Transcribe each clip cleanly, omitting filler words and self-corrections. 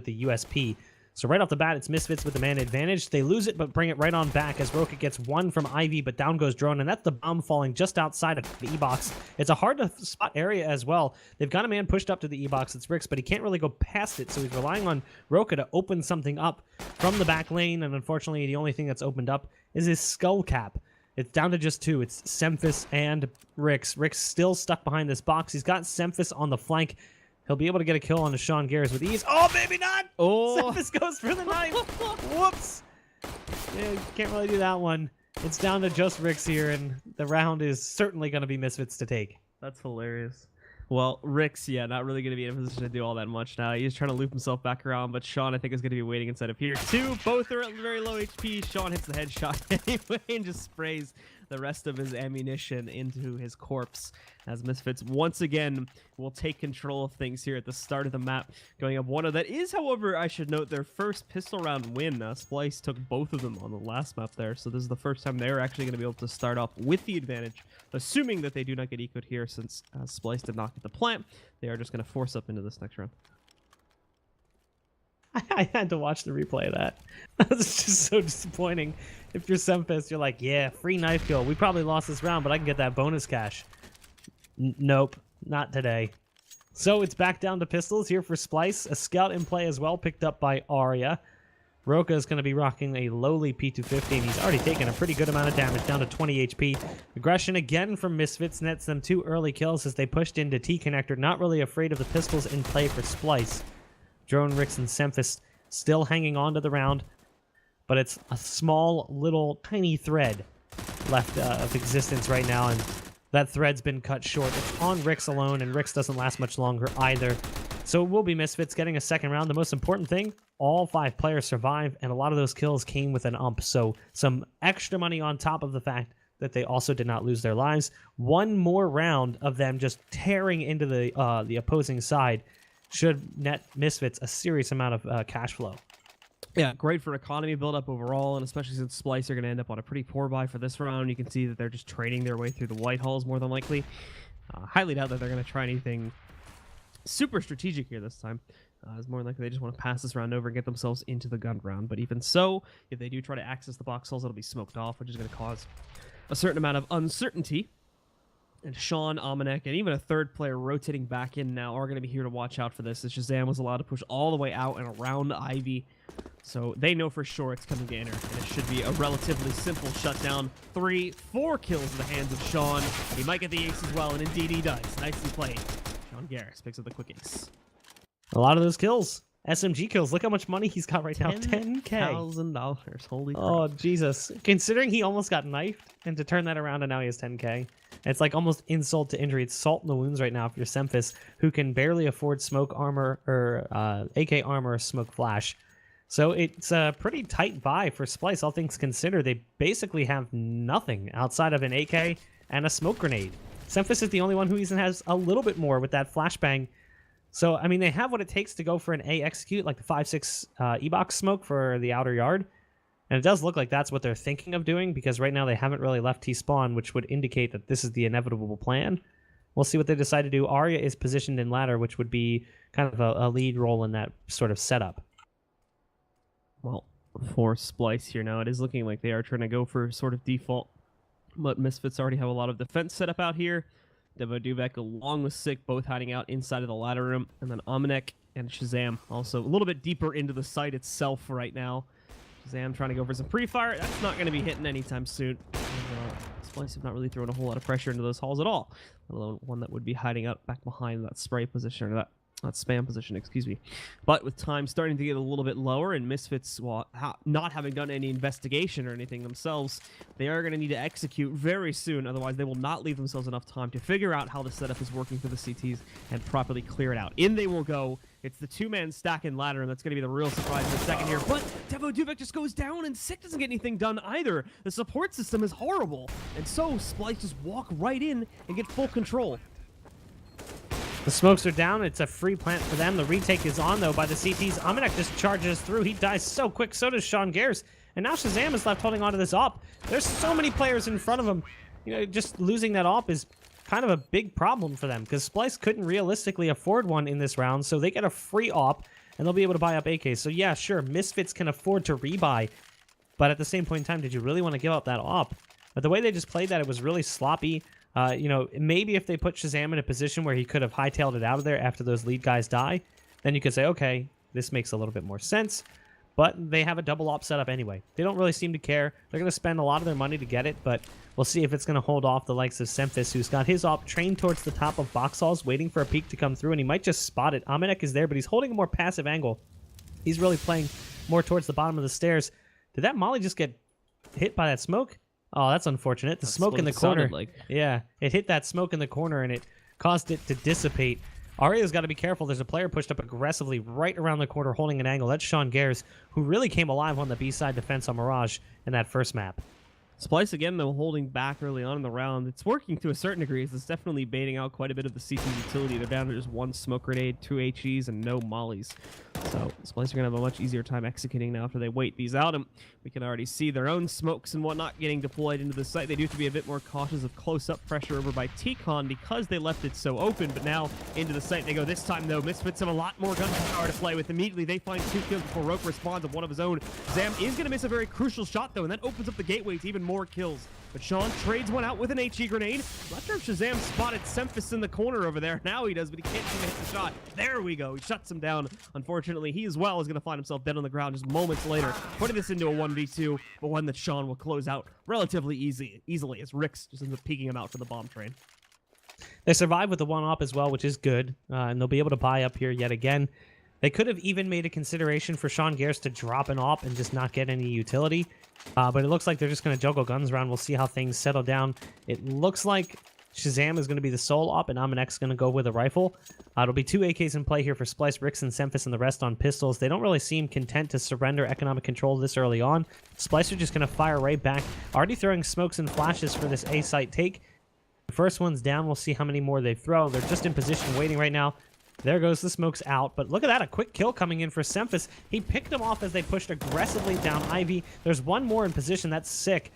with the USP. So right off the bat, it's Misfits with the man advantage. They lose it, but bring it right on back as Roka gets one from Ivy, but down goes Drone, and that's the bomb falling just outside of the E-box. It's a hard-to-spot area as well. They've got a man pushed up to the E-box. It's Rix, but he can't really go past it, so he's relying on Roka to open something up from the back lane, and unfortunately, the only thing that's opened up is his skull cap. It's down to just two. It's Semphis and Rix. Rix still stuck behind this box. He's got Semphis on the flank. He'll be able to get a kill on Sean Garris with ease. Oh, maybe not! Oh! Semphis goes for the knife. Whoops! Yeah, can't really do that one. It's down to just Rix here, and the round is certainly going to be Misfits to take. That's hilarious. Well, Rix, yeah, not really going to be in a position to do all that much now. He's trying to loop himself back around, but Sean, I think, is going to be waiting inside of here, too. Both are at very low HP. Sean hits the headshot anyway and just sprays the rest of his ammunition into his corpse as Misfits once again will take control of things here at the start of the map, going up 1-0. That is, however, I should note, their first pistol round win. Splyce took both of them on the last map there, so this is the first time they're actually going to be able to start off with the advantage, assuming that they do not get ecoed here, since Splyce did not get the plant. They are just going to force up into this next round. I had to watch the replay of that. That was just so disappointing. If you're Semphis, you're like, yeah, free knife kill. We probably lost this round, but I can get that bonus cash. Nope, not today. So it's back down to pistols here for Splyce. A scout in play as well, picked up by Arya. Roka is going to be rocking a lowly P250, and he's already taken a pretty good amount of damage, down to 20 HP. Aggression again from Misfits nets them 2 early kills as they pushed into T-connector, not really afraid of the pistols in play for Splyce. Drone, Rix, and Semphis still hanging on to the round, but it's a small, little, tiny thread left of existence right now, and that thread's been cut short. It's on Rix alone, and Rix doesn't last much longer either. So it will be Misfits getting a second round. The most important thing, all 5 players survive, and a lot of those kills came with an ump, so some extra money on top of the fact that they also did not lose their lives. One more round of them just tearing into the opposing side should net Misfits a serious amount of cash flow. Yeah, great for economy buildup overall, and especially since Splyce are going to end up on a pretty poor buy for this round. You can see that they're just trading their way through the white halls more than likely. Highly doubt that they're going to try anything super strategic here this time. It's more likely they just want to pass this round over and get themselves into the gun round. But even so, if they do try to access the box halls, it'll be smoked off, which is going to cause a certain amount of uncertainty. And Sean, Amanek, and even a third player rotating back in now are going to be here to watch out for this, as Shazam was allowed to push all the way out and around Ivy. So they know for sure it's coming to enter, and it should be a relatively simple shutdown. 3, 4 kills in the hands of Sean. He might get the ace as well, and indeed he does. Nicely played. Sean Garris picks up the quick ace. A lot of those kills. SMG kills. Look how much money he's got right now. $10K. $10,000. Holy crap. Oh, Jesus. Considering he almost got knifed, and to turn that around and now he has 10K. It's like almost insult to injury. It's salt in the wounds right now if you're Semphis, who can barely afford smoke armor or AK armor or smoke flash. So it's a pretty tight buy for Splyce, all things considered. They basically have nothing outside of an AK and a smoke grenade. Semphis is the only one who even has a little bit more with that flashbang. So, I mean, they have what it takes to go for an A execute, like the 5.6 E-box smoke for the outer yard. And it does look like that's what they're thinking of doing, because right now they haven't really left T-spawn, which would indicate that this is the inevitable plan. We'll see what they decide to do. Arya is positioned in ladder, which would be kind of a lead role in that sort of setup. Well, for Splyce here now, it is looking like they are trying to go for sort of default. But Misfits already have a lot of defense set up out here. Devo Dubek along with Sick both hiding out inside of the ladder room. And then Amanek and Shazam also a little bit deeper into the site itself right now. Shazam trying to go for some pre-fire. That's not going to be hitting anytime soon. Splyce have not really thrown a whole lot of pressure into those halls at all. Let alone one that would be hiding out back behind that spray position, or that spam position, excuse me. But with time starting to get a little bit lower, and Misfits, well, not having done any investigation or anything themselves, they are going to need to execute very soon. Otherwise, they will not leave themselves enough time to figure out how the setup is working for the CTs and properly clear it out. In they will go. It's the 2-man stack and ladder, and that's going to be the real surprise in a second here. But Devo Dubek just goes down, and Sick doesn't get anything done either. The support system is horrible. And so Splyce just walk right in and get full control. The smokes are down. It's a free plant for them. The retake is on, though, by the CTs. Amanek just charges through. He dies so quick. So does Sean Garris. And now Shazam is left holding on to this op. There's so many players in front of him. You know, just losing that op is kind of a big problem for them, because Splyce couldn't realistically afford one in this round, so they get a free op. and they'll be able to buy up AKs. So yeah, sure, Misfits can afford to rebuy, but at the same point in time, did you really want to give up that op? But the way they just played that, it was really sloppy. You know, maybe if they put Shazam in a position where he could have hightailed it out of there after those lead guys die, then you could say, okay, this makes a little bit more sense. But they have a double op setup anyway. They don't really seem to care. They're going to spend a lot of their money to get it, but we'll see if it's going to hold off the likes of Semphis, who's got his op trained towards the top of Boxhalls, waiting for a peek to come through, and he might just spot it. Amanek is there, but he's holding a more passive angle. He's really playing more towards the bottom of the stairs. Did that molly just get hit by that smoke? Oh, that's unfortunate. The smoke in the corner. Yeah, it hit that smoke in the corner, and it caused it to dissipate. Aria's got to be careful. There's a player pushed up aggressively right around the corner holding an angle. That's Sean Gares, who really came alive on the B-side defense on Mirage in that first map. Splyce again, though, holding back early on in the round. It's working to a certain degree. It's definitely baiting out quite a bit of the C2 utility. They're down to just 1 smoke grenade, 2 HEs, and no mollies. So Splyce are going to have a much easier time executing now after they wait these out. And we can already see their own smokes and whatnot getting deployed into the site. They do have to be a bit more cautious of close-up pressure over by T-Con because they left it so open. But now into the site they go. This time, though, Misfits have a lot more gunpower to play with. Immediately, they find 2 kills before Roke responds of one of his own. Zam is going to miss a very crucial shot, though, and that opens up the gateway to even more kills. But Sean trades one out with an HE grenade. Not sure if Shazam spotted Semphis in the corner over there. Now he does, but he can't seem to hit the shot. There we go. He shuts him down. Unfortunately, he as well is going to find himself dead on the ground just moments later, putting this into a 1v2, but one that Sean will close out relatively easily as Rix just ends up peeking him out for the bomb train. They survive with the 1-op as well, which is good, and they'll be able to buy up here yet again. They could have even made a consideration for Sean Gares to drop an op and just not get any utility. But it looks like they're just going to juggle guns around. We'll see how things settle down. It looks like Shazam is going to be the sole op, and Amanek going to go with a rifle. It'll be 2 AKs in play here for Splyce, Rix, and Semphis, and the rest on pistols. They don't really seem content to surrender economic control this early on. Splyce are just going to fire right back, already throwing smokes and flashes for this A site take. The first one's down. We'll see how many more they throw. They're just in position waiting right now. There goes the smokes out, but look at that, a quick kill coming in for Semphis. He picked him off as they pushed aggressively down Ivy. There's one more in position, that's sick.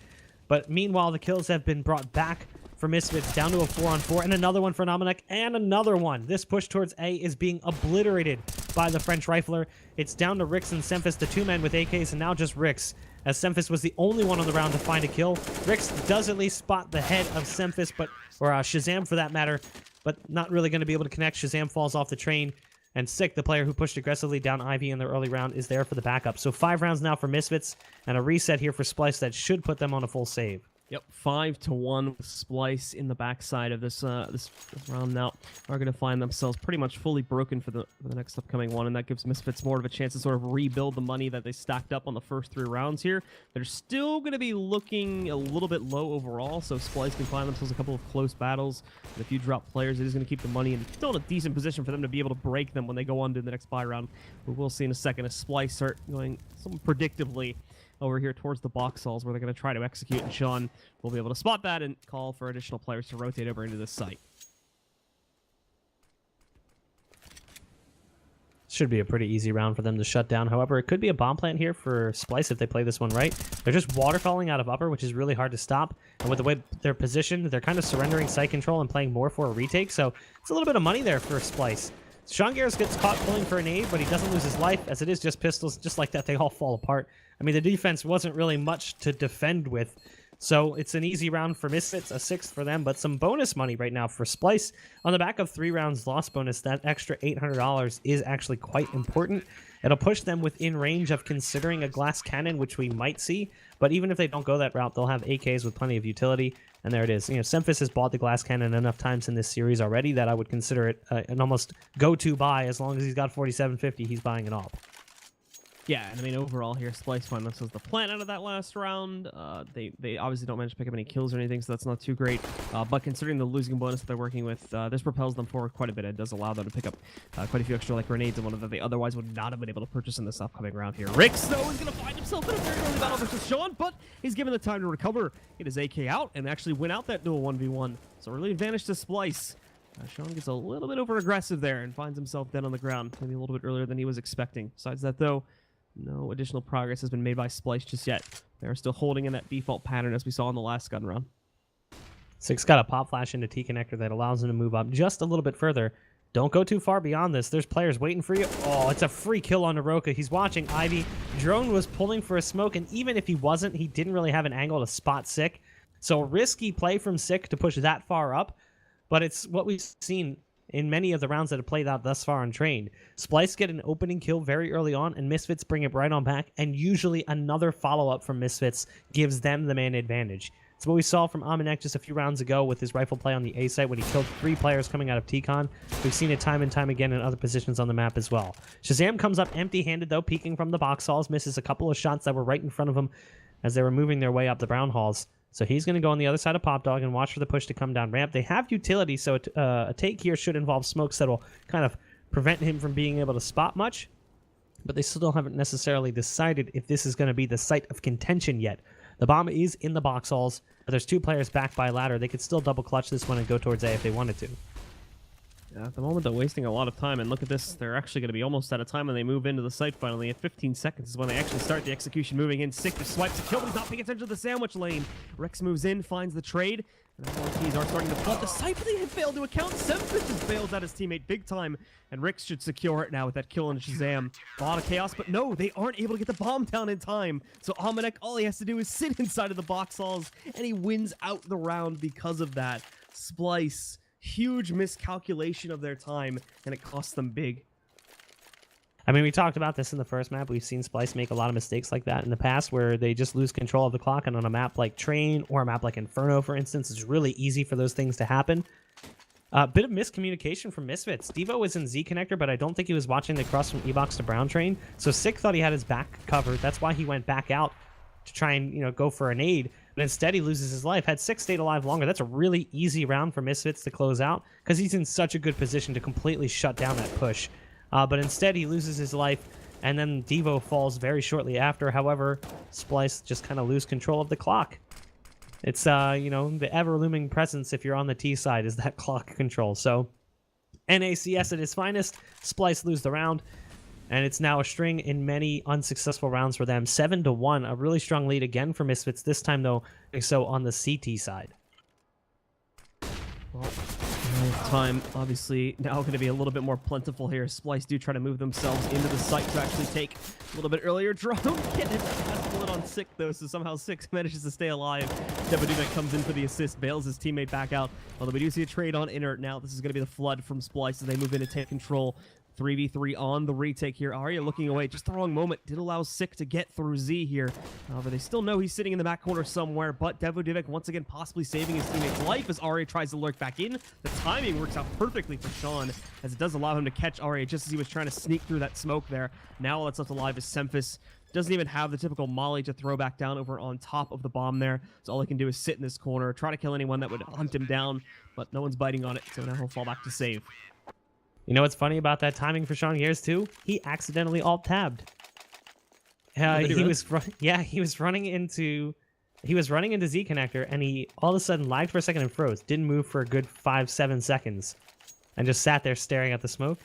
But meanwhile, the kills have been brought back for Misfits, down to a 4-on-4, and another one for Nominac, and another one. This push towards A is being obliterated by the French rifler. It's down to Rix and Semphis, the 2 men with AKs, and now just Rix, as Semphis was the only one on the round to find a kill. Rix does at least spot the head of Semphis, or Shazam for that matter, but not really going to be able to connect. Shazam falls off the train, and Sick, the player who pushed aggressively down Ivy in the early round, is there for the backup. So 5 rounds now for Misfits, and a reset here for Splyce that should put them on a full save. Yep, 5-1 with Splyce in the backside of this this round now are going to find themselves pretty much fully broken for the next upcoming one, and that gives Misfits more of a chance to sort of rebuild the money that they stacked up on the first 3 rounds here. They're still going to be looking a little bit low overall, so Splyce can find themselves a couple of close battles. And if you drop players, it is going to keep the money in still in a decent position for them to be able to break them when they go on to the next buy round. But we'll see in a second as Splyce start going somewhat predictably over here towards the box halls where they're going to try to execute, and Sean will be able to spot that and call for additional players to rotate over into this site. Should be a pretty easy round for them to shut down. However, it could be a bomb plant here for Splyce if they play this one right. They're just waterfalling out of upper, which is really hard to stop. And with the way they're positioned, they're kind of surrendering site control and playing more for a retake. So it's a little bit of money there for Splyce. Sean Gares gets caught pulling for a nade, but he doesn't lose his life. As it is just pistols, just like that, they all fall apart. I mean, the defense wasn't really much to defend with. So it's an easy round for Misfits, a 6th for them, but some bonus money right now for Splyce. On the back of 3 rounds loss bonus, that extra $800 is actually quite important. It'll push them within range of considering a glass cannon, which we might see. But even if they don't go that route, they'll have AKs with plenty of utility. And there it is. You know, Semphis has bought the glass cannon enough times in this series already that I would consider it an almost go-to buy. As long as he's got 4750, he's buying it all. Yeah, and I mean, overall here, Splyce find themselves the plant out of that last round. They obviously don't manage to pick up any kills or anything, so that's not too great. But considering the losing bonus that they're working with, this propels them forward quite a bit. It does allow them to pick up quite a few extra like grenades and one that they otherwise would not have been able to purchase in this upcoming round here. Rix, though, is going to find himself in a very early battle versus Sean, but he's given the time to recover, get his AK out, and actually win out that dual 1v1. So really advantage to Splyce. Sean gets a little bit over-aggressive there and finds himself dead on the ground, maybe a little bit earlier than he was expecting. Besides that, though, no additional progress has been made by Splyce just yet. They're still holding in that default pattern as we saw in the last gun run. Six got a pop flash into T-connector that allows him to move up just a little bit further. Don't go too far beyond this. There's players waiting for you. Oh, it's a free kill on Naroka. He's watching Ivy. Drone was pulling for a smoke, and even if he wasn't, he didn't really have an angle to spot Sick. So risky play from Sick to push that far up, but it's what we've seen in many of the rounds that have played out thus far on Train. Splyce get an opening kill very early on, and Misfits bring it right on back, and usually another follow-up from Misfits gives them the man advantage. It's what we saw from Amanek just a few rounds ago with his rifle play on the A site when he killed 3 players coming out of T-Con. We've seen it time and time again in other positions on the map as well. Shazam comes up empty-handed, though, peeking from the box halls, misses a couple of shots that were right in front of him as they were moving their way up the brown halls. So he's going to go on the other side of Pop Dog and watch for the push to come down ramp. They have utility, so a take here should involve smokes that will kind of prevent him from being able to spot much. But they still haven't necessarily decided if this is going to be the site of contention yet. The bomb is in the box halls, but there's 2 players back by ladder. They could still double clutch this one and go towards A if they wanted to. Yeah, at the moment, they're wasting a lot of time, and look at this. They're actually going to be almost out of time when they move into the site finally. At 15 seconds is when they actually start the execution moving in. Sick just swipes a kill, but he's not paying attention to the sandwich lane. Rex moves in, finds the trade, and the teams are starting to flood the site, but they have failed to account. Semfit just bails out his teammate big time, and Rix should secure it now with that kill on Shazam. A lot of chaos, but no, they aren't able to get the bomb down in time. So Amanek, all he has to do is sit inside of the box halls, and he wins out the round because of that. Splyce, huge miscalculation of their time, and it costs them big. I mean, we talked about this in the first map. We've seen Splyce make a lot of mistakes like that in the past where they just lose control of the clock, and on a map like Train or a map like Inferno, for instance, it's really easy for those things to happen. A bit of miscommunication from Misfits. Devo was in Z connector, but I don't think he was watching the cross from E-Box to Brown Train, so Sick thought he had his back covered. That's why he went back out to try and, you know, go for a nade, but instead he loses his life. Had Sick stayed alive longer, that's a really easy round for Misfits to close out because he's in such a good position to completely shut down that push. But instead he loses his life, and then Devo falls very shortly after. However, Splyce just kind of lose control of the clock. It's, you know, the ever-looming presence if you're on the T side is that clock control. So, NACS at its finest, Splyce lose the round, and it's now a string in many unsuccessful rounds for them. 7-1, a really strong lead again for Misfits, this time, though, so on the CT side. Well, time obviously now going to be a little bit more plentiful here. Splyce do try to move themselves into the site to actually take a little bit earlier. Drone getting a bullet on Sick though, so somehow Sick manages to stay alive. Devaduvet comes in for the assist, bails his teammate back out. Although we do see a trade on Inert now. This is going to be the flood from Splyce as they move in to take control. 3v3 on the retake here. Arya looking away, just the wrong moment. Did allow Sick to get through Z here. However, they still know he's sitting in the back corner somewhere, but Devaduvet once again possibly saving his teammate's life as Arya tries to lurk back in. The timing works out perfectly for Sean, as it does allow him to catch Arya just as he was trying to sneak through that smoke there. Now all that's left alive is Semfis. Doesn't even have the typical molly to throw back down over on top of the bomb there. So all he can do is sit in this corner, try to kill anyone that would hunt him down, but no one's biting on it, so now he'll fall back to save. You know what's funny about that timing for Sean Gears too? He accidentally alt-tabbed. He was running into Z connector, and he all of a sudden lagged for a second and froze. Didn't move for a good 5-7 seconds, and just sat there staring at the smoke.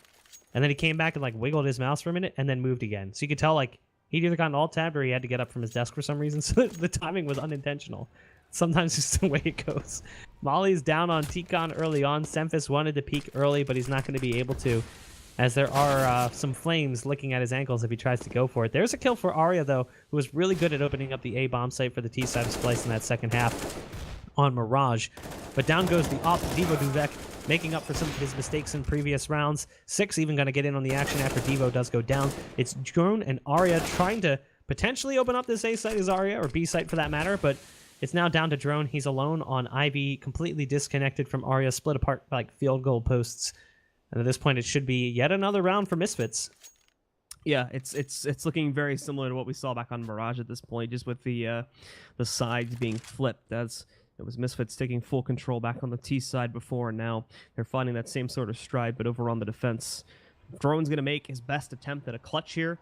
And then he came back and like wiggled his mouse for a minute, and then moved again. So you could tell like he'd either gotten alt-tabbed or he had to get up from his desk for some reason. So the timing was unintentional. Sometimes it's the way it goes. Molly's down on T-Con early on. Semfis wanted to peek early, but he's not going to be able to, as there are some flames licking at his ankles if he tries to go for it. There's a kill for Arya, though, who was really good at opening up the A bomb site for the T side of Splyce in that second half on Mirage. But down goes the op Devaduvet, making up for some of his mistakes in previous rounds. Six even going to get in on the action after Devo does go down. It's Drone and Arya trying to potentially open up this A site as Arya, or B site for that matter, but it's now down to Drone. He's alone on Ivy, completely disconnected from Arya, split apart like field goal posts. And at this point, it should be yet another round for Misfits. Yeah, it's looking very similar to what we saw back on Mirage at this point, just with the sides being flipped. As it was Misfits taking full control back on the T side before, and now they're finding that same sort of stride, but over on the defense. Drone's going to make his best attempt at a clutch here.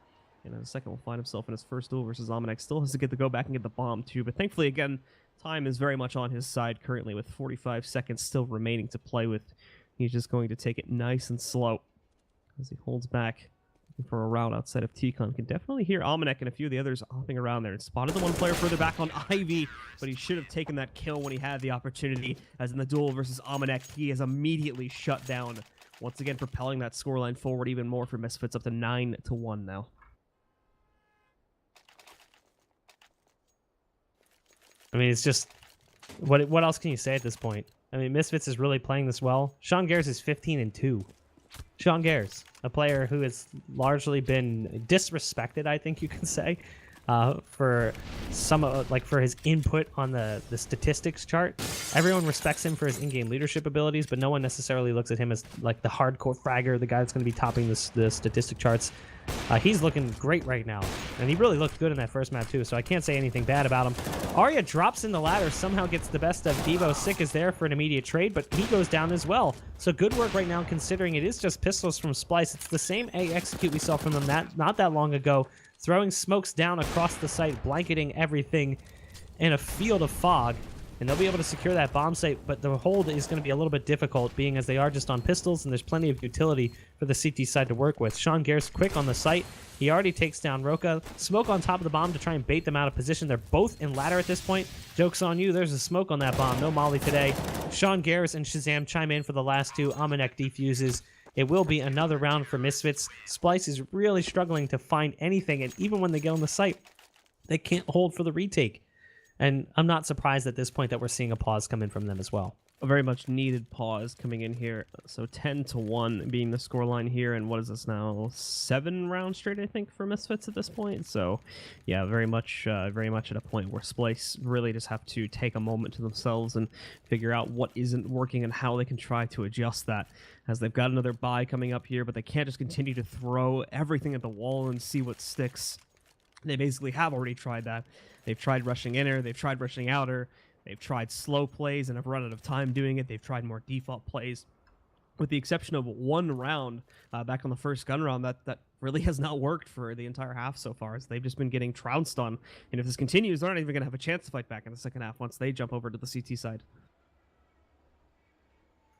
And in a second, will find himself in his first duel versus Amanek. Still has to get to go back and get the bomb, too. But thankfully, again, time is very much on his side currently, with 45 seconds still remaining to play with. He's just going to take it nice and slow as he holds back for a round outside of T-Con. Can definitely hear Amanek and a few of the others hopping around there. And spotted the one player further back on Ivy, but he should have taken that kill when he had the opportunity. As in the duel versus Amanek, he is immediately shut down once again propelling that scoreline forward even more for Misfits, up to 9-1 now. I mean, it's just what else can you say at this point? I mean, Misfits is really playing this well. Sean Gares is 15-2. Sean Gares, a player who has largely been disrespected, I think you can say, for for his input on the statistics chart. Everyone respects him for his in-game leadership abilities, but no one necessarily looks at him as like the hardcore fragger, the guy that's going to be topping the statistic charts. He's looking great right now, and he really looked good in that first map too, so I can't say anything bad about him. Arya drops in the ladder, somehow gets the best of Devo. Sick is there for an immediate trade, but he goes down as well. So good work right now, considering it is just pistols from Splyce. It's the same A execute we saw from them not that long ago, throwing smokes down across the site, blanketing everything in a field of fog. And they'll be able to secure that bomb site, but the hold is going to be a little bit difficult, being as they are just on pistols, and there's plenty of utility for the CT side to work with. Sean Gares quick on the site. He already takes down Roka. Smoke on top of the bomb to try and bait them out of position. They're both in ladder at this point. Joke's on you. There's a smoke on that bomb. No molly today. Sean Gares and Shazam chime in for the last two. Amanek defuses. It will be another round for Misfits. Splyce is really struggling to find anything, and even when they get on the site, they can't hold for the retake. And I'm not surprised at this point that we're seeing a pause come in from them as well. A very much needed pause coming in here. So 10-1 being the scoreline here, and what is this now? 7 rounds straight, I think, for Misfits at this point. So, yeah, very much at a point where Splyce really just have to take a moment to themselves and figure out what isn't working and how they can try to adjust that, as they've got another bye coming up here, but they can't just continue to throw everything at the wall and see what sticks. They basically have already tried that. They've tried rushing inner, they've tried rushing outer, they've tried slow plays and have run out of time doing it. They've tried more default plays. With the exception of one round back on the first gun round, that really has not worked for the entire half so far, as they've just been getting trounced on. And if this continues, they're not even going to have a chance to fight back in the second half once they jump over to the CT side.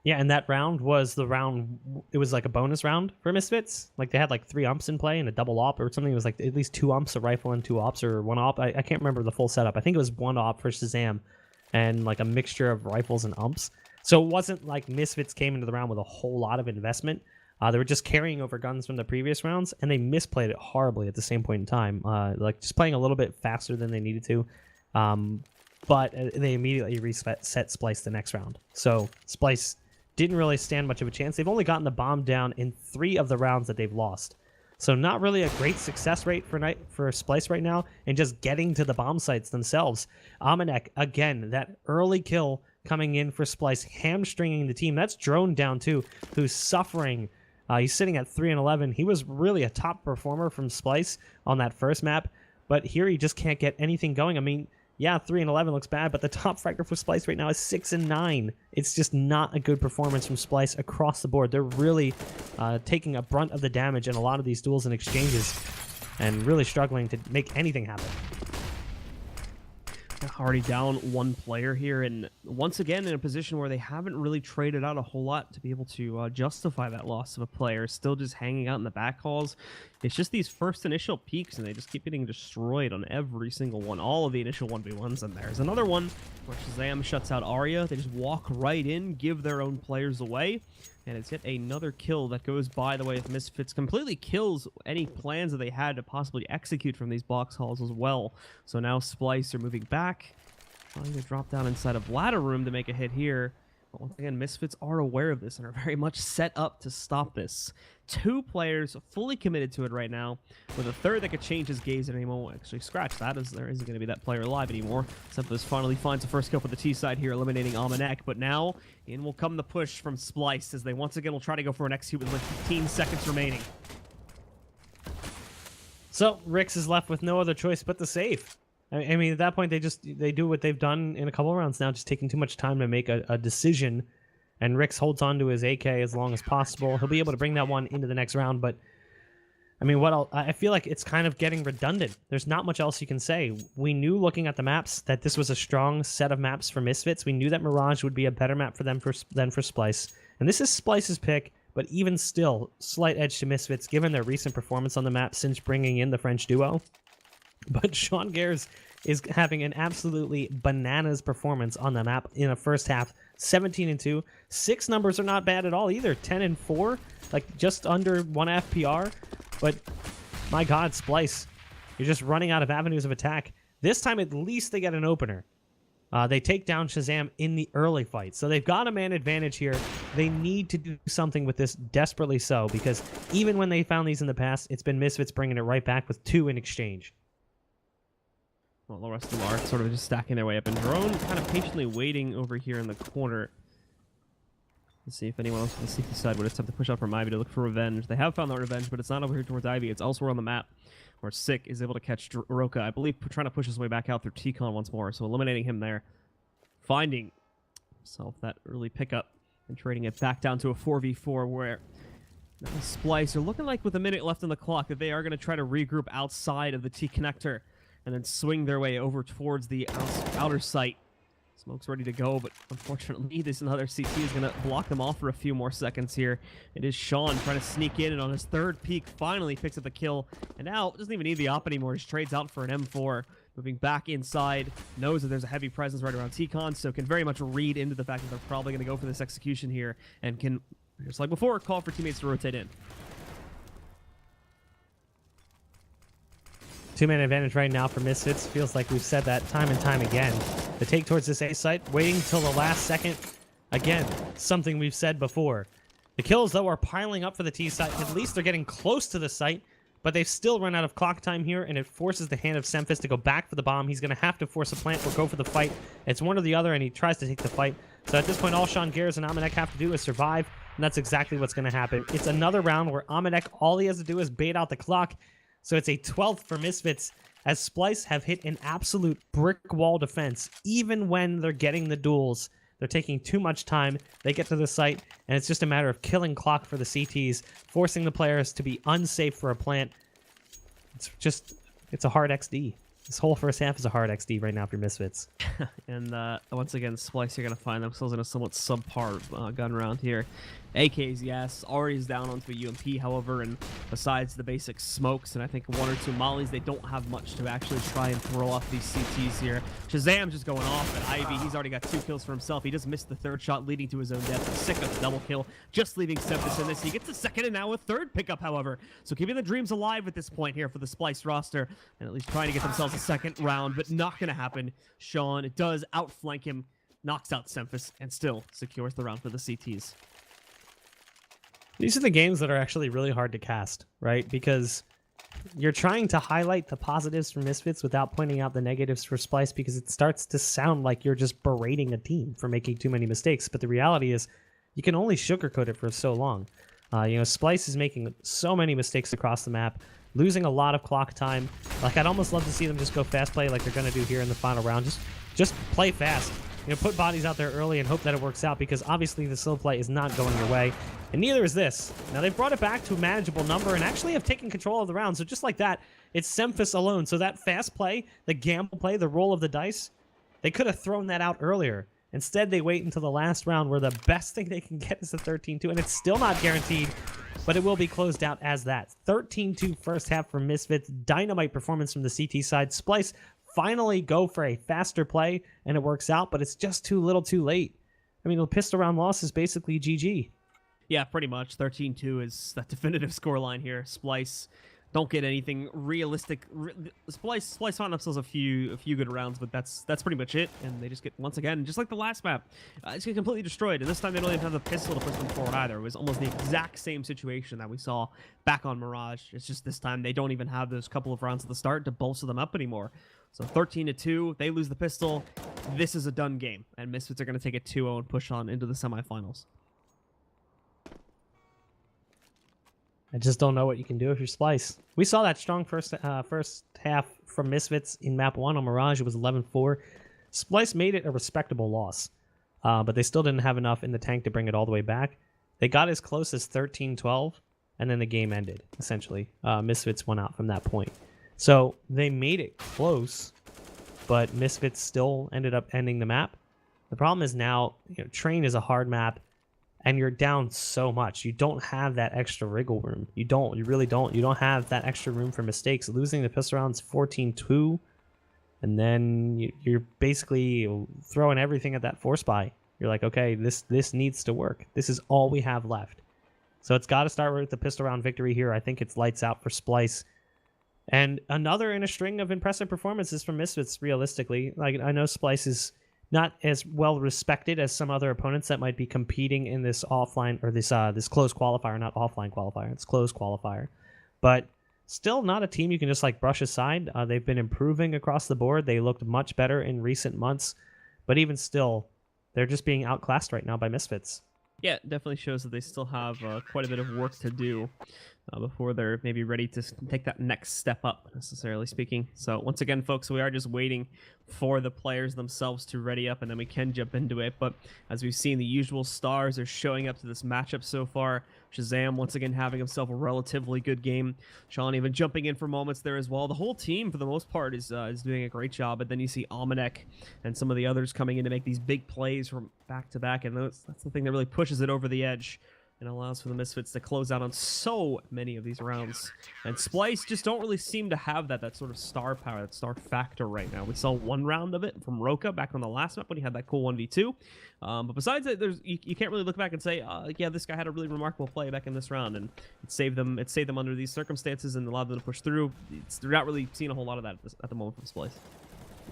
Yeah, and that round was the round, it was like a bonus round for Misfits. Like they had like 3 umps in play and a double op or something. It was like at least 2 umps, a rifle and 2 ops, or 1 op. I can't remember the full setup. I think it was 1 op for Shazam and like a mixture of rifles and umps. So it wasn't like Misfits came into the round with a whole lot of investment. They were just carrying over guns from the previous rounds, and they misplayed it horribly at the same point in time. Like just playing a little bit faster than they needed to. But they immediately reset Splyce the next round. So Splyce didn't really stand much of a chance. They've only gotten the bomb down in 3 of the rounds that they've lost. So not really a great success rate for Splyce right now, and just getting to the bomb sites themselves. Amanek, again, that early kill coming in for Splyce, hamstringing the team. That's Drone down too, who's suffering. He's sitting at 3-11. He was really a top performer from Splyce on that first map, but here he just can't get anything going. I mean, yeah, 3-11 looks bad, but the top fragger for Splyce right now is 6-9. It's just not a good performance from Splyce across the board. They're really taking a brunt of the damage in a lot of these duels and exchanges, and really struggling to make anything happen. Already down 1 player here, and once again in a position where they haven't really traded out a whole lot to be able to justify that loss of a player. Still just hanging out in the back halls. It's just these first initial peaks, and they just keep getting destroyed on every single one. All of the initial 1v1s, and there's another one where Shazam shuts out Arya. They just walk right in, give their own players away. And it's yet another kill that goes by the way of Misfits. Completely kills any plans that they had to possibly execute from these box halls as well. So now Splyce are moving back, trying to drop down inside of ladder room to make a hit here. But once again, Misfits are aware of this and are very much set up to stop this. 2 players fully committed to it right now, with a third that could change his gaze at any moment. Actually, scratch that, as there isn't going to be that player alive anymore. Semplis finally finds the first kill for the T side here, eliminating Amanek. But now, in will come the push from Splyce, as they once again will try to go for an execute with like 15 seconds remaining. So Rix is left with no other choice but to save. I mean, at that point, they do what they've done in a couple of rounds now, just taking too much time to make a decision. And Rix holds on to his AK as long as possible. He'll be able to bring that one into the next round, but I mean, what else? I feel like it's kind of getting redundant. There's not much else you can say. We knew looking at the maps that this was a strong set of maps for Misfits. We knew that Mirage would be a better map for them than for Splyce. And this is Splyce's pick, but even still, slight edge to Misfits given their recent performance on the map since bringing in the French duo. But Sean Gares is having an absolutely bananas performance on the map in a first half, 17-2. 6 numbers are not bad at all either. 10-4, like just under 1 FPR. But my God, Splyce, you're just running out of avenues of attack. This time, at least they get an opener. They take down Shazam in the early fight. So they've got a man advantage here. They need to do something with this, desperately so, because even when they found these in the past, it's been Misfits bringing it right back with 2 in exchange. Well, the rest of them are sort of just stacking their way up. And Drone kind of patiently waiting over here in the corner. Let's see if anyone else on the CT side would attempt to push up from Ivy to look for revenge. They have found that revenge, but it's not over here towards Ivy. It's elsewhere on the map, where Sick is able to catch Roka, I believe, trying to push his way back out through T-Con once more, so eliminating him there. Finding himself that early pickup and trading it back down to a 4v4 where now Splyce are looking like with a minute left on the clock that they are going to try to regroup outside of the T-connector and then swing their way over towards the outer site. Smoke's ready to go, but unfortunately, this another CT is going to block them off for a few more seconds here. It is Sean trying to sneak in, and on his 3rd peek, finally picks up the kill. And now, doesn't even need the op anymore. Just trades out for an M4. Moving back inside, knows that there's a heavy presence right around T-Con, so can very much read into the fact that they're probably going to go for this execution here, and can, just like before, call for teammates to rotate in. 2-man advantage right now for Misfits. Feels like we've said that time and time again. The take towards this A site, waiting till the last second. Again, something we've said before. The kills, though, are piling up for the T site. At least they're getting close to the site, but they've still run out of clock time here, and it forces the hand of Semphis to go back for the bomb. He's going to have to force a plant or go for the fight. It's one or the other, and he tries to take the fight. So at this point, all Sean Garrett and Amanek have to do is survive, and that's exactly what's going to happen. It's another round where Amanek, all he has to do is bait out the clock. So it's a 12th for Misfits, as Splyce have hit an absolute brick wall defense. Even when they're getting the duels, they're taking too much time. They get to the site, and it's just a matter of killing clock for the CTs, forcing the players to be unsafe for a plant. It's a hard XD. This whole first half is a hard XD right now for Misfits. And once again, Splyce are going to find themselves in a somewhat subpar gun round here. AKs, yes. Ari is down onto a UMP, however, and besides the basic smokes and I think 1 or 2 mollies, they don't have much to actually try and throw off these CTs here. Shazam just going off at Ivy. He's already got 2 kills for himself. He just missed the 3rd shot, leading to his own death. Sick of the double kill, just leaving Semphis in this. He gets a 2nd and now a 3rd pickup, however. So keeping the dreams alive at this point here for the Splyce roster, and at least trying to get themselves a 2nd round, but not going to happen. Sean does outflank him, knocks out Semphis, and still secures the round for the CTs. These are the games that are actually really hard to cast, right? Because you're trying to highlight the positives for Misfits without pointing out the negatives for Splyce, because it starts to sound like you're just berating a team for making too many mistakes. But the reality is you can only sugarcoat it for so long. Splyce is making so many mistakes across the map, losing a lot of clock time. Like, I'd almost love to see them just go fast play like they're going to do here in the final round. Just play fast. Put bodies out there early and hope that it works out, because obviously the slow play is not going your way, and neither is this. Now, they've brought it back to a manageable number and actually have taken control of the round. So just like that, it's Semphis alone. So that fast play, the gamble play, the roll of the dice, they could have thrown that out earlier. Instead, they wait until the last round where the best thing they can get is a 13-2, and it's still not guaranteed, but it will be closed out as that. 13-2 first half for Misfits. Dynamite performance from the CT side. Splyce finally go for a faster play, and it works out, but it's just too little too late. I mean, the pistol round loss is basically GG. Yeah, pretty much. 13-2 is that definitive scoreline here. Splyce don't get anything realistic. Splyce found themselves a few good rounds, but that's pretty much it. And they just get, once again, just like the last map, it's get completely destroyed. And this time they don't even have the pistol to push them forward either. It was almost the exact same situation that we saw back on Mirage. It's just this time they don't even have those couple of rounds at the start to bolster them up anymore. So 13-2, they lose the pistol. This is a done game, and Misfits are going to take it 2-0 and push on into the semifinals. I just don't know what you can do if you're Splyce. We saw that strong first half from Misfits in map 1 on Mirage. It was 11-4. Splyce made it a respectable loss, but they still didn't have enough in the tank to bring it all the way back. They got as close as 13-12, and then the game ended, essentially. Misfits went out from that point. So they made it close, but Misfits still ended up ending the map. The problem is now, Train is a hard map, and you're down so much. You don't have that extra wriggle room. You really don't. You don't have that extra room for mistakes. Losing the pistol rounds 14-2, and then you're basically throwing everything at that force buy. You're like, okay, this needs to work. This is all we have left. So it's got to start with the pistol round victory here. I think it's lights out for Splyce. And another in a string of impressive performances from Misfits, realistically. Like, I know Splyce is not as well respected as some other opponents that might be competing in this offline, or this closed qualifier, not offline qualifier. It's closed qualifier. But still not a team you can just like brush aside. They've been improving across the board. They looked much better in recent months. But even still, they're just being outclassed right now by Misfits. Yeah, it definitely shows that they still have quite a bit of work to do before they're maybe ready to take that next step up, necessarily speaking. So once again, folks, we are just waiting for the players themselves to ready up, and then we can jump into it. But as we've seen, the usual stars are showing up to this matchup so far. Shazam once again having himself a relatively good game. Sean even jumping in for moments there as well. The whole team, for the most part, is doing a great job. But then you see Almanac and some of the others coming in to make these big plays from back to back, and that's the thing that really pushes it over the edge and allows for the Misfits to close out on so many of these rounds. And Splyce just don't really seem to have that sort of star power, that star factor right now. We saw one round of it from Roka back on the last map when he had that cool 1v2. But besides that, you can't really look back and say, yeah, this guy had a really remarkable play back in this round, and it saved them under these circumstances and allowed them to push through. They're not really seeing a whole lot of that at the moment from Splyce.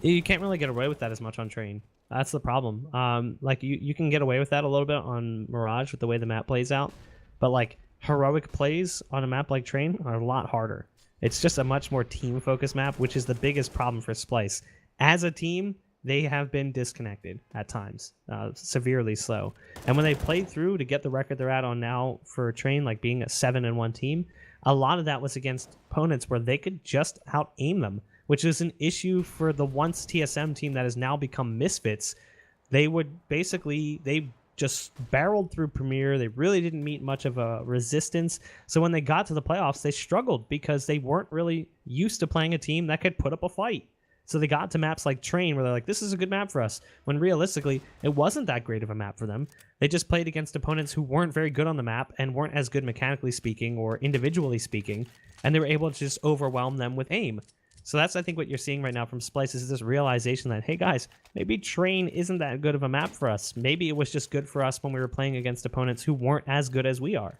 You can't really get away with that as much on Train. That's the problem. Like you can get away with that a little bit on Mirage with the way the map plays out, but like heroic plays on a map like Train are a lot harder. It's just a much more team-focused map, which is the biggest problem for Splyce. As a team, they have been disconnected at times, severely so. And when they played through to get the record they're at on now for Train, like being a 7-1 team, a lot of that was against opponents where they could just out-aim them, which is an issue for the once TSM team that has now become Misfits. They just barreled through Premier. They really didn't meet much of a resistance. So when they got to the playoffs, they struggled because they weren't really used to playing a team that could put up a fight. So they got to maps like Train where they're like, this is a good map for us, when realistically, it wasn't that great of a map for them. They just played against opponents who weren't very good on the map and weren't as good mechanically speaking or individually speaking, and they were able to just overwhelm them with aim. So that's, I think, what you're seeing right now from Splyce is this realization that, hey guys, maybe Train isn't that good of a map for us. Maybe it was just good for us when we were playing against opponents who weren't as good as we are.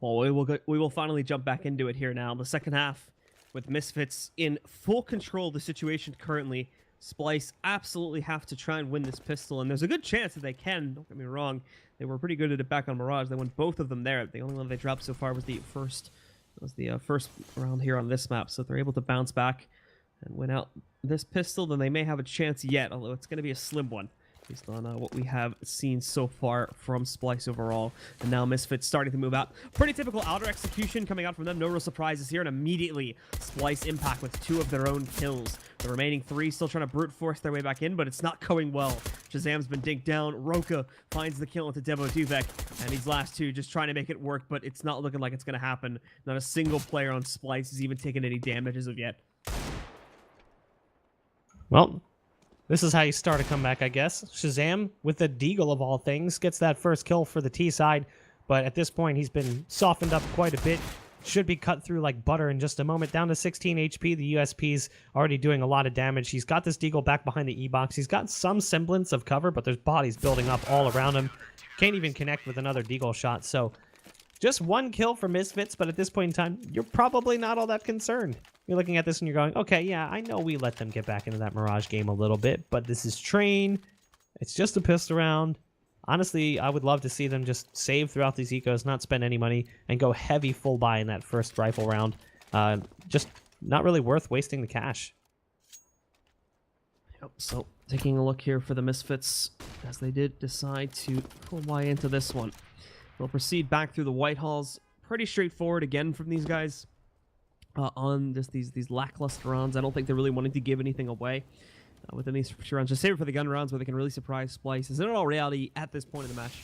Well, we will finally jump back into it here now. The second half with Misfits in full control of the situation currently. Splyce absolutely have to try and win this pistol, and there's a good chance that they can. Don't get me wrong. They were pretty good at it back on Mirage. They won both of them there. The only one they dropped so far was the first round here on this map, so if they're able to bounce back and win out this pistol, then they may have a chance yet, although it's going to be a slim one based on what we have seen so far from Splyce overall. And now Misfits starting to move out. Pretty typical outer execution coming out from them. No real surprises here, and immediately Splyce impact with 2 of their own kills. The remaining 3 still trying to brute force their way back in, but it's not going well. Shazam's been dinked down. Roka finds the kill into BO3, and these last 2 just trying to make it work, but it's not looking like it's going to happen. Not a single player on Splyce has even taken any damage as of yet. Well, this is how you start a comeback, I guess. Shazam, with the Deagle of all things, gets that first kill for the T side, but at this point he's been softened up quite a bit. Should be cut through like butter in just a moment. Down to 16 HP. The USP's already doing a lot of damage. He's got this Deagle back behind the E-box. He's got some semblance of cover, but there's bodies building up all around him. Can't even connect with another Deagle shot, so just 1 kill for Misfits, but at this point in time, you're probably not all that concerned. You're looking at this and you're going, okay, yeah, I know we let them get back into that Mirage game a little bit, but this is Train. It's just a pistol round. Honestly, I would love to see them just save throughout these ecos, not spend any money, and go heavy full buy in that first rifle round. Just not really worth wasting the cash. Yep, so taking a look here for the Misfits, as they did decide to full buy into this one. They'll proceed back through the White Halls. Pretty straightforward again from these guys on just these lackluster rounds. I don't think they're really wanting to give anything away within these rounds. Just save it for the gun rounds where they can really surprise Splyce. Is in all reality, at this point in the match,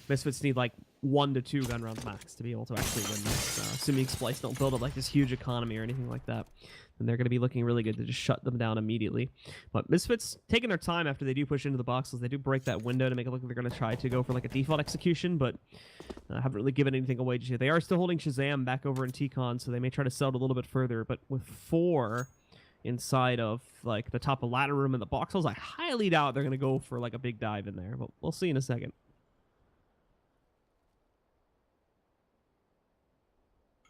Misfits need like 1 to 2 gun rounds max to be able to actually win this. Assuming Splyce don't build up like this huge economy or anything like that, then they're going to be looking really good to just shut them down immediately. But Misfits taking their time after they do push into the boxes. They do break that window to make it look like they're going to try to go for like a default execution, but haven't really given anything away just yet. They are still holding Shazam back over in T-Con, so they may try to sell it a little bit further. But with 4 inside of like the top of ladder room in the box holes. I highly doubt they're going to go for like a big dive in there, but we'll see in a second.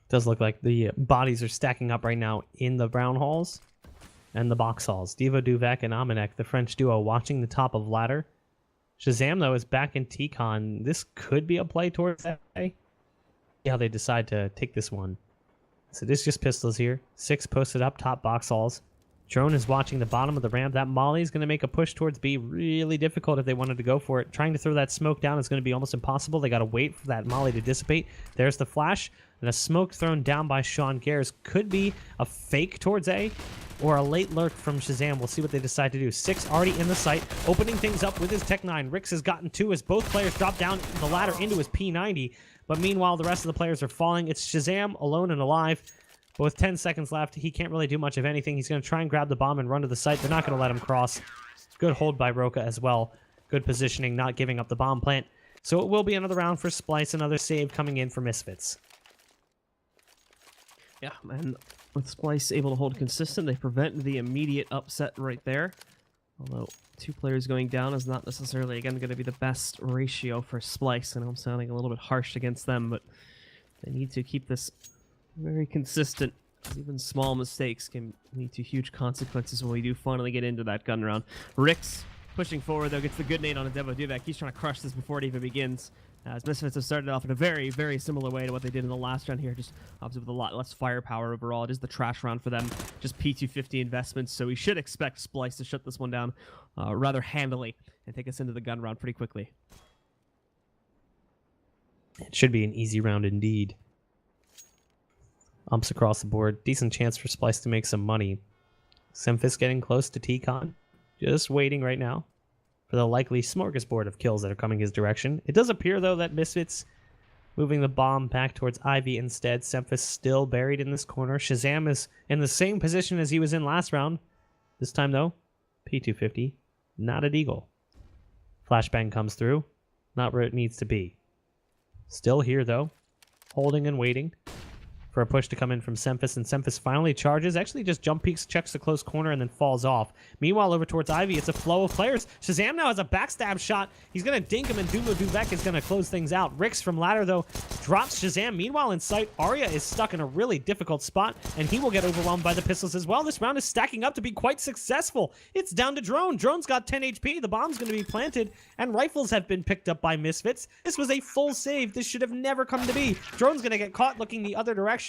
Does look like the bodies are stacking up right now in the brown halls and the box halls. Devo Duvek and Amanek, the French duo, watching the top of ladder. Shazam, though, is back in T-Con. This could be a play towards that. See how they decide to take this one. So this is just pistols here. 6 posted up, top box halls. Drone is watching the bottom of the ramp. That molly is going to make a push towards B really difficult if they wanted to go for it. Trying to throw that smoke down is going to be almost impossible. They got to wait for that molly to dissipate. There's the flash. And a smoke thrown down by Sean Gares could be a fake towards A or a late lurk from Shazam. We'll see what they decide to do. 6 already in the site, opening things up with his Tech 9. Rix has gotten 2 as both players drop down the ladder into his P90. But meanwhile, the rest of the players are falling. It's Shazam alone and alive. But with 10 seconds left, he can't really do much of anything. He's going to try and grab the bomb and run to the site. They're not going to let him cross. Good hold by Roka as well. Good positioning, not giving up the bomb plant. So it will be another round for Splyce, another save coming in for Misfits. Yeah, and with Splyce able to hold consistent, they prevent the immediate upset right there. Although 2 players going down is not necessarily, again, going to be the best ratio for Splyce. I know I'm sounding a little bit harsh against them, but they need to keep this very consistent. Even small mistakes can lead to huge consequences when we do finally get into that gun round. Rix pushing forward, though, gets the good nade on a Devo Duvek. He's trying to crush this before it even begins. As Misfits have started off in a very, very similar way to what they did in the last round here, just obviously with a lot less firepower overall. It is the trash round for them, just P250 investments, so we should expect Splyce to shut this one down rather handily and take us into the gun round pretty quickly. It should be an easy round indeed. Umps across the board. Decent chance for Splyce to make some money. Semphis getting close to T-Con. Just waiting right now for the likely smorgasbord of kills that are coming his direction. It does appear, though, that Misfits moving the bomb back towards Ivy instead. Semphis still buried in this corner. Shazam is in the same position as he was in last round. This time, though, P250, not a deagle. Flashbang comes through. Not where it needs to be. Still here, though. Holding and waiting for a push to come in from Semphis, and Semphis finally charges. Actually just jump peeks, checks the close corner, and then falls off. Meanwhile, over towards Ivy, it's a flow of players. Shazam now has a backstab shot. He's going to dink him, and Dumo Duvek is going to close things out. Rix from ladder, though, drops Shazam. Meanwhile, in sight, Arya is stuck in a really difficult spot, and he will get overwhelmed by the pistols as well. This round is stacking up to be quite successful. It's down to Drone. Drone's got 10 HP. The bomb's going to be planted, and rifles have been picked up by Misfits. This was a full save. This should have never come to be. Drone's going to get caught looking the other direction.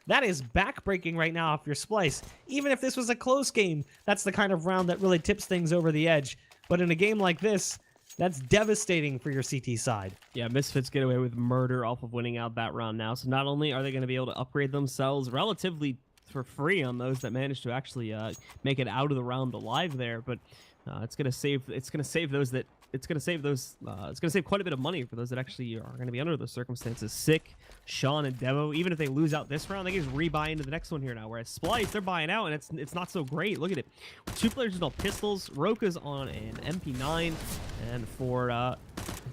That is backbreaking right now if you're Splyce. Even if this was a close game, that's the kind of round that really tips things over the edge. But in a game like this, that's devastating for your CT side. Yeah, Misfits get away with murder off of winning out that round now. So not only are they going to be able to upgrade themselves relatively for free on those that manage to actually make it out of the round alive there, but it's going to save quite a bit of money for those that actually are going to be under those circumstances. Sick, Sean, and Devo, even if they lose out this round, they can just rebuy into the next one here now. Whereas Splyce, they're buying out, and it's not so great. Look at it. 2 players with all pistols. Roka's on an MP9, and for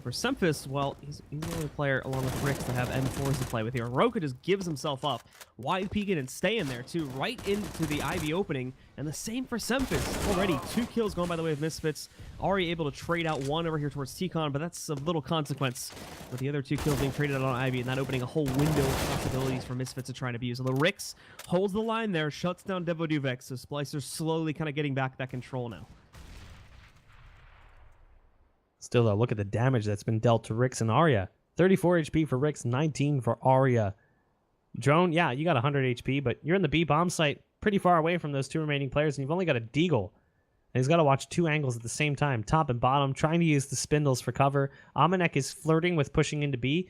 Semphis, well, he's the only player along with Rick that have M4s to play with here. Roka just gives himself up, wide peeking and staying there too, right into the Ivy opening, and the same for Semphis. Already 2 kills going by the way of Misfits. Already able to trade out 1 over here towards T-Con, but that's of little consequence with the other 2 kills being traded out on Ivy and that opening a whole window of possibilities for Misfits to try and abuse. Although Rix holds the line there, shuts down Devo Duvek, so Splycer's slowly kind of getting back that control now. Still, though, look at the damage that's been dealt to Rix and Arya. 34 HP for Rix, 19 for Arya. Drone, yeah, you got 100 HP, but you're in the B bomb site pretty far away from those 2 remaining players, and you've only got a deagle. And he's got to watch 2 angles at the same time, top and bottom, trying to use the spindles for cover. Amanek is flirting with pushing into B,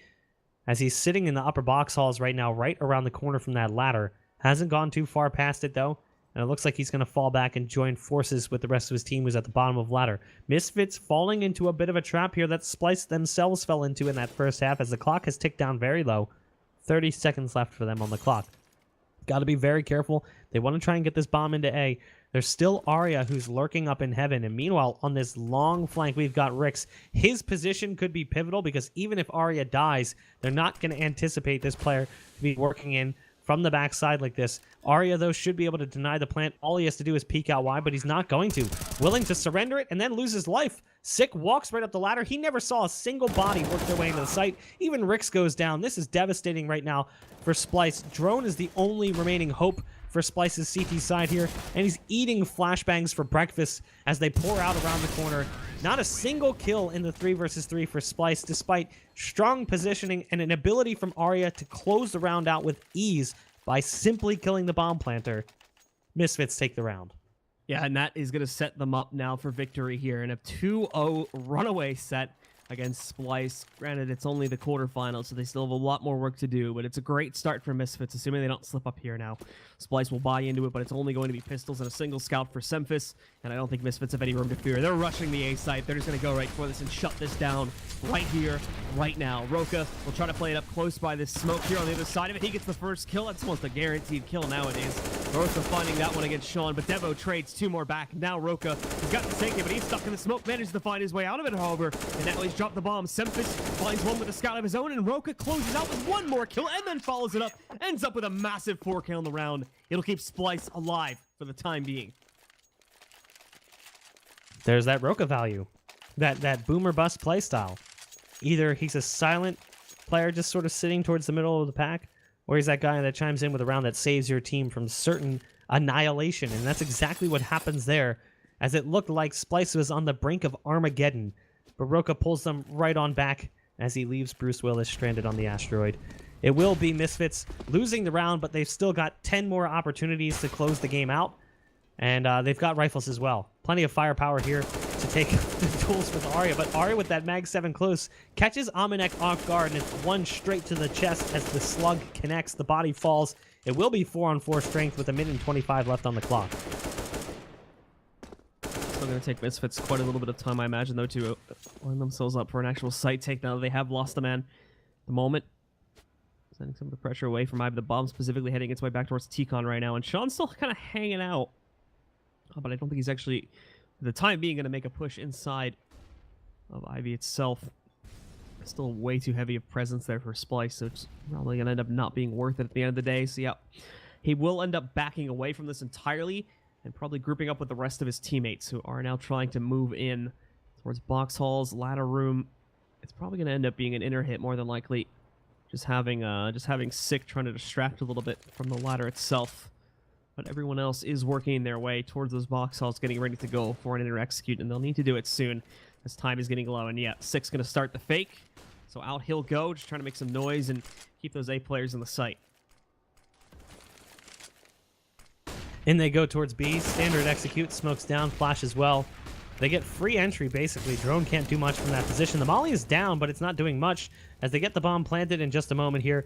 as he's sitting in the upper box halls right now, right around the corner from that ladder. Hasn't gone too far past it, though. And it looks like he's going to fall back and join forces with the rest of his team who's at the bottom of the ladder. Misfits falling into a bit of a trap here that Splyce themselves fell into in that first half as the clock has ticked down very low. 30 seconds left for them on the clock. Got to be very careful. They want to try and get this bomb into A. There's still Arya who's lurking up in heaven. And meanwhile, on this long flank, we've got Rix. His position could be pivotal because even if Arya dies, they're not going to anticipate this player to be working in from the backside like this. Arya, though, should be able to deny the plant. All he has to do is peek out wide, but he's not going to. Willing to surrender it and then lose his life. Sick walks right up the ladder. He never saw a single body work their way into the site. Even Rix goes down. This is devastating right now for Splyce. Drone is the only remaining hope for Splyce's CT side here, and he's eating flashbangs for breakfast as they pour out around the corner. Not a single kill in the 3 versus 3 for Splyce, despite strong positioning and an ability from Arya to close the round out with ease by simply killing the bomb planter. Misfits take the round. Yeah, and that is going to set them up now for victory here in a 2-0 runaway set against Splyce. Granted, it's only the quarterfinals, so they still have a lot more work to do, but it's a great start for Misfits, assuming they don't slip up here now. Splyce will buy into it, but it's only going to be pistols and a single scout for Semphis, and I don't think Misfits have any room to fear. They're rushing the A site. They're just going to go right for this and shut this down right here, right now. Roka will try to play it up close by this smoke here on the other side of it. He gets the first kill. That's almost a guaranteed kill nowadays. Roka finding that one against Sean, but Devo trades 2 more back. Now Roka has got to take it, but he's stuck in the smoke. Manages to find his way out of it, however, and now he's dropped the bomb. Semphis finds one with a scout of his own, and Roka closes out with 1 more kill and then follows it up. Ends up with a massive 4K on the round. It'll keep Splyce alive for the time being. There's that Roka value. That boomer bust playstyle. Either he's a silent player just sort of sitting towards the middle of the pack, or he's that guy that chimes in with a round that saves your team from certain annihilation. And that's exactly what happens there, as it looked like Splyce was on the brink of Armageddon. But Roka pulls them right on back as he leaves Bruce Willis stranded on the asteroid. It will be Misfits losing the round, but they've still got 10 more opportunities to close the game out. And they've got rifles as well. Plenty of firepower here to take the duels with Arya. But Arya with that Mag 7 close catches Amanek off guard, and it's 1 straight to the chest as the slug connects. The body falls. It will be 4-on-4 strength with 1:25 left on the clock. Still going to take Misfits quite a little bit of time, I imagine, though, to line themselves up for an actual site take now that they have lost a man at the moment. Sending some of the pressure away from Ivy. The bomb specifically heading its way back towards T-Con right now, and Sean's still kind of hanging out. Oh, but I don't think he's actually, for the time being, going to make a push inside of Ivy itself. Still way too heavy of presence there for Splyce, so it's probably going to end up not being worth it at the end of the day. So yeah, he will end up backing away from this entirely and probably grouping up with the rest of his teammates who are now trying to move in towards box halls, ladder room. It's probably going to end up being an inner hit more than likely. Just having Sick trying to distract a little bit from the ladder itself. But everyone else is working their way towards those box halls, getting ready to go for an inner execute, and they'll need to do it soon as time is getting low. And yeah, Sick's going to start the fake. So out he'll go, just trying to make some noise and keep those A players in the sight. In they go towards B. Standard execute, smokes down, flash as well. They get free entry, basically. Drone can't do much from that position. The molly is down, but it's not doing much as they get the bomb planted in just a moment here.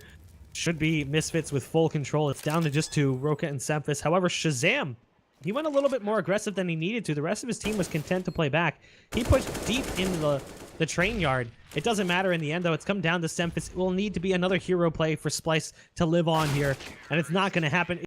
Should be Misfits with full control. It's down to just 2, Roka and Semphis. However, Shazam, he went a little bit more aggressive than he needed to. The rest of his team was content to play back. He pushed deep into the train yard. It doesn't matter in the end, though. It's come down to Semphis. It will need to be another hero play for Splyce to live on here, and it's not going to happen.